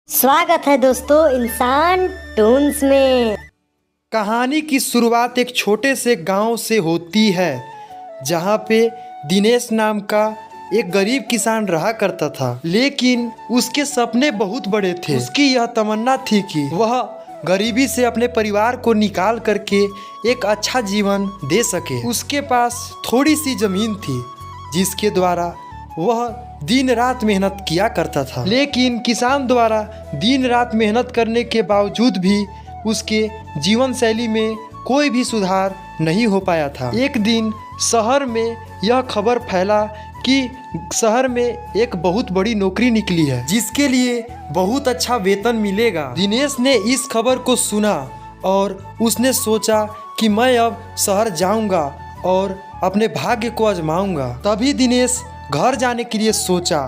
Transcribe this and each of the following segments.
स्वागत है दोस्तों इंसान टून्स में। कहानी की शुरुआत एक छोटे से गांव से होती है जहां पे दिनेश नाम का एक गरीब किसान रहा करता था, लेकिन उसके सपने बहुत बड़े थे। उसकी यह तमन्ना थी कि वह गरीबी से अपने परिवार को निकाल करके एक अच्छा जीवन दे सके। उसके पास थोड़ी सी जमीन थी जिसके द्वारा वह दिन रात मेहनत किया करता था, लेकिन किसान द्वारा दिन रात मेहनत करने के बावजूद भी उसके जीवन शैली में कोई भी सुधार नहीं हो पाया था। एक दिन शहर में यह खबर फैला कि शहर में एक बहुत बड़ी नौकरी निकली है जिसके लिए बहुत अच्छा वेतन मिलेगा। दिनेश ने इस खबर को सुना और उसने सोचा कि मैं अब शहर जाऊंगा और अपने भाग्य को आजमाऊंगा। तभी दिनेश घर जाने के लिए सोचा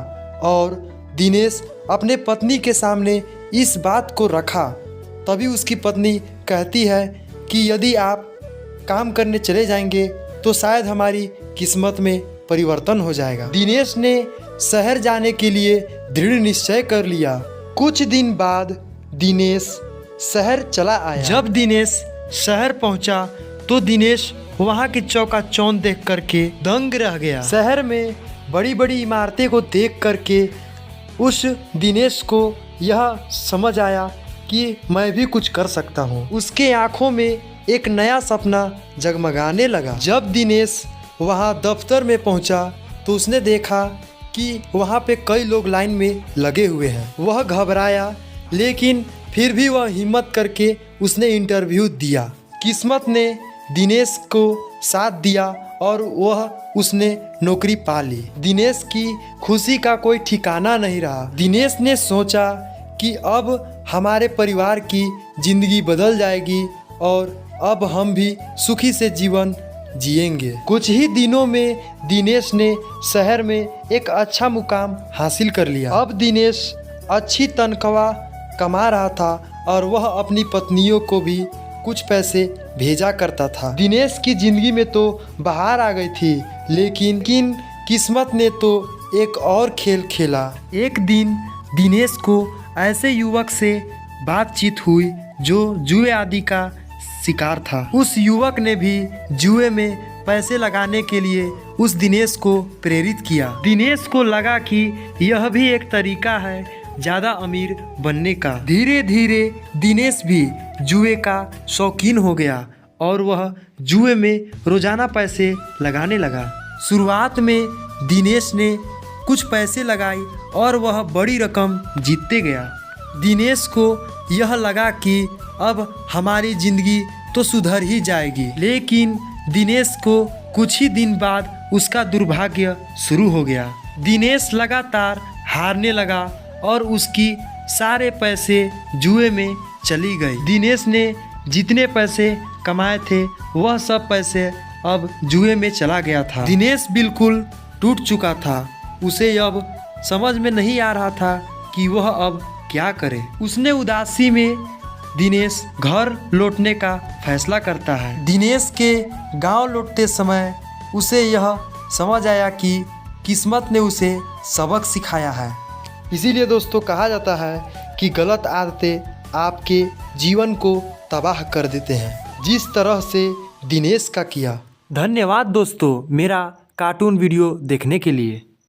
और दिनेश अपने पत्नी के सामने इस बात को रखा। तभी उसकी पत्नी कहती है कि यदि आप काम करने चले जाएंगे तो शायद हमारी किस्मत में परिवर्तन हो जाएगा। दिनेश ने शहर जाने के लिए दृढ़ निश्चय कर लिया। कुछ दिन बाद दिनेश शहर चला आया। जब दिनेश शहर पहुंचा तो दिनेश वहां की चौकाचौंध देख करके दंग रह गया। शहर में बड़ी बड़ी इमारतें को देख करके उस दिनेश को यह समझ आया कि मैं भी कुछ कर सकता हूँ। उसके आंखों में एक नया सपना जगमगाने लगा। जब दिनेश वहाँ दफ्तर में पहुँचा तो उसने देखा कि वहाँ पे कई लोग लाइन में लगे हुए हैं। वह घबराया, लेकिन फिर भी वह हिम्मत करके उसने इंटरव्यू दिया। किस्मत ने दिनेश को साथ दिया और वह उसने नौकरी पा ली। दिनेश की खुशी का कोई ठिकाना नहीं रहा। दिनेश ने सोचा कि अब हमारे परिवार की जिंदगी बदल जाएगी और अब हम भी सुखी से जीवन जिएंगे। कुछ ही दिनों में दिनेश ने शहर में एक अच्छा मुकाम हासिल कर लिया। अब दिनेश अच्छी तनख्वाह कमा रहा था और वह अपनी पत्नियों को भी कुछ पैसे भेजा करता था। दिनेश की जिंदगी में तो बाहर आ गई थी, लेकिन किस्मत ने तो एक और खेल खेला। एक दिन दिनेश को ऐसे युवक से बातचीत हुई जो जुए आदि का शिकार था। उस युवक ने भी जुए में पैसे लगाने के लिए उस दिनेश को प्रेरित किया। दिनेश को लगा कि यह भी एक तरीका है ज्यादा अमीर बनने का। धीरे धीरे दिनेश भी जुए का शौकीन हो गया और वह जुए में रोजाना पैसे लगाने लगा। शुरुआत में दिनेश ने कुछ पैसे लगाई और वह बड़ी रकम जीतते गया। दिनेश को यह लगा कि अब हमारी जिंदगी तो सुधर ही जाएगी, लेकिन दिनेश को कुछ ही दिन बाद उसका दुर्भाग्य शुरू हो गया। दिनेश लगातार हारने लगा और उसकी सारे पैसे जुए में चली गई। दिनेश ने जितने पैसे कमाए थे वह सब पैसे अब जुए में चला गया था। दिनेश बिल्कुल टूट चुका था। उसे अब समझ में नहीं आ रहा था कि वह अब क्या करे। उसने उदासी में दिनेश घर लौटने का फैसला करता है। दिनेश के गांव लौटते समय उसे यह समझ आया कि किस्मत ने उसे सबक सिखाया है। इसीलिए दोस्तों कहा जाता है कि गलत आदतें आपके जीवन को तबाह कर देते हैं, जिस तरह से दिनेश का किया। धन्यवाद दोस्तों मेरा कार्टून वीडियो देखने के लिए।